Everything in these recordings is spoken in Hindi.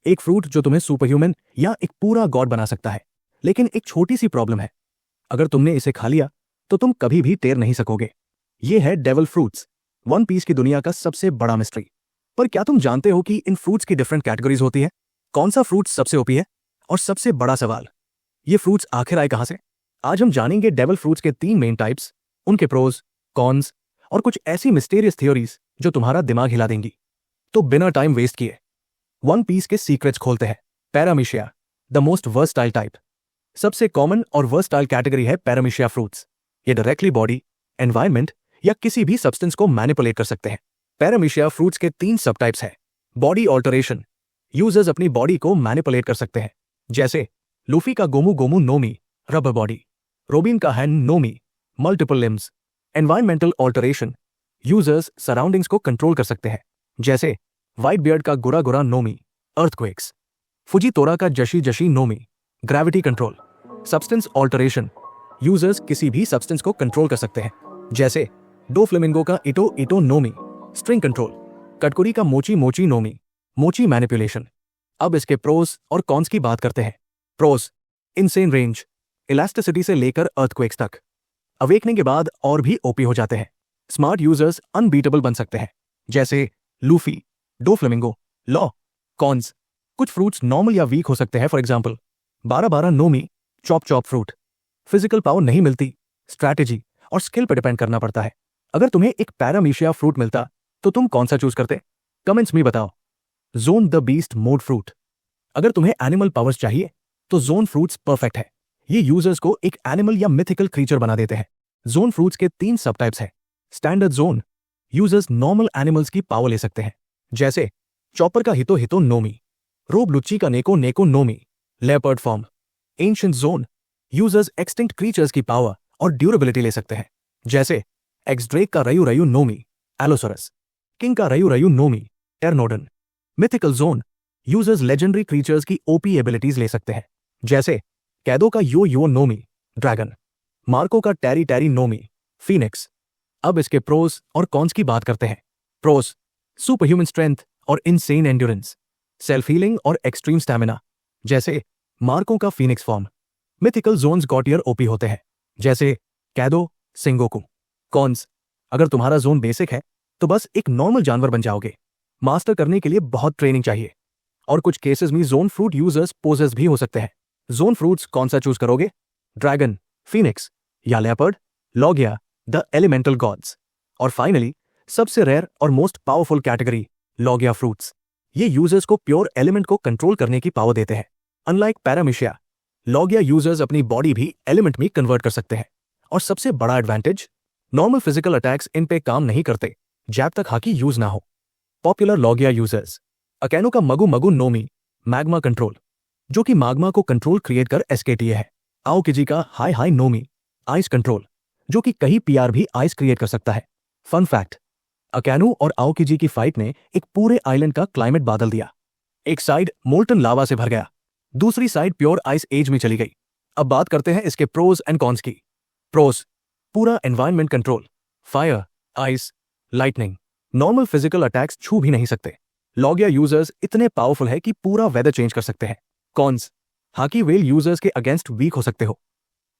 एक फ्रूट जो तुम्हें सुपर ह्यूमन या एक पूरा गॉड बना सकता है। लेकिन एक छोटी सी प्रॉब्लम है, अगर तुमने इसे खा लिया तो तुम कभी भी तैर नहीं सकोगे। ये है डेविल फ्रूट्स, वन पीस की दुनिया का सबसे बड़ा मिस्ट्री। पर क्या तुम जानते हो कि इन फ्रूट्स की डिफरेंट कैटेगरीज होती है? कौन सा फ्रूट सबसे ओपी है? और सबसे बड़ा सवाल, ये फ्रूट्स आखिर आए कहां से? आज हम जानेंगे डेविल फ्रूट्स के 3 मेन टाइप्स, उनके प्रोज, कॉन्स और कुछ ऐसी मिस्टीरियस थ्योरीज जो तुम्हारा दिमाग हिला देंगी। तो बिना टाइम वेस्ट किए वन पीस के सीक्रेट्स खोलते हैं। पैरामीशिया, द मोस्ट वर्सटाइल टाइप। सबसे कॉमन और वर्सटाइल कैटेगरी है पैरामीशिया फ्रूट्स। ये डायरेक्टली बॉडी, एनवायरमेंट या किसी भी सब्सटेंस को मैनिपुलेट कर सकते हैं। पैरामीशिया फ्रूट्स के 3 सब टाइप्स हैं। बॉडी ऑल्टरेशन, यूजर्स अपनी बॉडी को मैनिपुलेट कर सकते हैं, जैसे लूफी का Gomu Gomu no Mi, rubber body. Robin का hand no Mi, multiple limbs. Environmental alteration, users surroundings को कंट्रोल कर सकते हैं, जैसे व्हाइट बियर्ड का गुरा गुरा नोमी, अर्थक्वेक्स। फुजीतोरा का जशी जशी no Mi, gravity control. Substance alteration, users किसी भी सब्सटेंस को कंट्रोल कर सकते हैं, जैसे डो फ्लेमिंगो का इटो इटो नोमी, स्ट्रिंग कंट्रोल। कटकुरी का मोची मोची नोमी, मोची मैनिपुलेशन। अब इसके प्रोस और कॉन्स की बात करते हैं। प्रोस, इनसेन रेंज, इलास्टिसिटी से लेकर अर्थक्वेक्स तक। अवेकनिंग के बाद और भी ओपी हो जाते हैं। स्मार्ट यूजर्स अनबीटेबल बन सकते हैं, जैसे Luffy, Doflamingo, Law. Cons, कुछ फ्रूट्स नॉर्मल या वीक हो सकते हैं, for example 12-12 no Mi, chop chop fruit. Physical power नहीं मिलती, स्ट्रैटेजी और स्किल पर डिपेंड करना पड़ता है। अगर तुम्हें एक पैरामीशिया फ्रूट मिलता तो तुम कौन सा चूज करते? कमेंट्स में बताओ। Zone the beast mode fruit, अगर तुम्हें एनिमल पावर्स चाहिए तो जोन फ्रूट्स परफेक्ट है। ये यूजर्स को एक एनिमल या मिथिकल क्रीचर बना देते हैं। जोन फ्रूट्स के 3 सब टाइप्स हैं। Standard zone, users normal animals की पावर ले सकते हैं, जैसे चॉपर का हितो हितो नोमी, रोब लुच्ची का Neko Neko no Mi, leopard form. Ancient zone, users extinct creatures की पावर और ड्यूरेबिलिटी ले सकते हैं, जैसे एक्स ड्रेक का Ryu Ryu Nomi, Allosaurus. King का Ryu Ryu no Mi, Pteranodon. Mythical zone, users legendary creatures की ओपी एबिलिटीज ले सकते हैं, जैसे कैदो का यो यो नोमी, ड्रैगन। मार्को का टैरी टैरी नोमी, फीनिक्स। अब इसके प्रोस और कॉन्स की बात करते हैं। प्रोस, सुपर ह्यूमन स्ट्रेंथ और इनसेन एंड्योरेंस। सेल्फ हीलिंग और एक्सट्रीम स्टैमिना, जैसे मार्को का phoenix form. Mythical zones god tier OP होते हैं, जैसे कैदो, सिंगोकू। कॉन्स, अगर तुम्हारा जोन बेसिक है तो बस एक नॉर्मल जानवर बन जाओगे। मास्टर करने के लिए बहुत ट्रेनिंग चाहिए, और कुछ केसेस में जोन फ्रूट यूजर्स पोजेस भी हो सकते हैं। जोन फ्रूट्स कौन सा चूज करोगे? ड्रैगन, फीनिक्स या लेपर्ड, लॉगिया, द एलिमेंटल गॉड्स। और फाइनली सबसे रेयर और मोस्ट पावरफुल कैटेगरी, लॉगिया फ्रूट्स। ये यूजर्स को प्योर एलिमेंट को कंट्रोल करने की पावर देते हैं। अनलाइक पैरामीशिया, लॉगिया यूजर्स अपनी बॉडी भी एलिमेंट में कन्वर्ट कर सकते हैं। और सबसे बड़ा एडवांटेज, नॉर्मल फिजिकल अटैक्स इन पे काम नहीं करते जब तक हाकी यूज ना हो। पॉपुलर लॉगिया यूजर्स, अकेनो का मगु मगु नोमी, मैग्मा कंट्रोल, जो कि मैग्मा को कंट्रोल क्रिएट कर एसकेटीए है। आओकिजी का high high Nomi, ice control, जो कि कहीं पीआर भी आइस क्रिएट कर सकता है। फन फैक्ट, अकेनो और आओकिजी की फाइट ने एक पूरे आइलैंड का क्लाइमेट बदल दिया। एक साइड मोल्टन लावा से भर गया, दूसरी साइड प्योर आइस एज में चली गई। अब बात करते हैं इसके प्रोज एंड कॉन्स की। प्रोज, पूरा environment control, fire, ice, lightning. Normal physical attacks छू भी नहीं सकते। लॉगिया यूजर्स इतने पावरफुल है कि पूरा वेदर चेंज कर सकते हैं। कॉन्स, हाकी वेल यूजर्स के अगेंस्ट वीक हो सकते हो।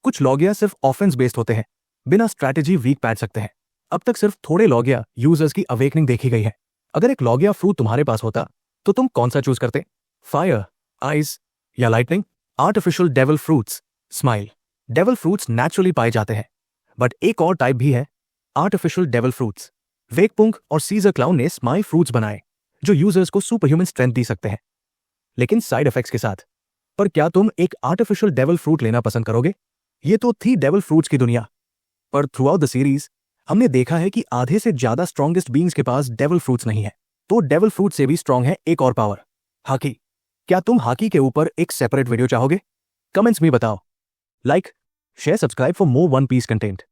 कुछ लॉगिया सिर्फ ऑफेंस बेस्ड होते हैं, बिना स्ट्रैटेजी वीक पैट सकते हैं। अब तक सिर्फ थोड़े लॉगिया यूजर्स की अवेकनिंग देखी गई है। अगर एक लॉगिया फ्रूट तुम्हारे पास होता तो तुम कौन सा चूज करते? फायर, आइस या lightning? Artificial devil fruits, smile. Devil fruits naturally पाए जाते हैं, बट एक और टाइप भी है, आर्टिफिशियल डेविल फ्रूट्स। वेकपुंग और सीजर क्लाउन ने स्माइल फ्रूट्स बनाए जो यूजर्स को सुपर ह्यूमन स्ट्रेंथ दे सकते हैं, लेकिन साइड इफेक्ट्स के साथ। पर क्या तुम एक आर्टिफिशियल डेविल फ्रूट लेना पसंद करोगे? ये तो थी डेविल फ्रूट्स की दुनिया, पर थ्रू आउट द सीरीज हमने देखा है कि आधे से ज्यादा स्ट्रॉन्गेस्ट बीइंग्स के पास डेविल फ्रूट्स नहीं है। तो डेविल फ्रूट से भी स्ट्रॉन्ग है एक और पावर, हाकी। क्या तुम हाकी के ऊपर एक सेपरेट वीडियो चाहोगे? कमेंट्स में बताओ। Like, share, subscribe for more one piece content.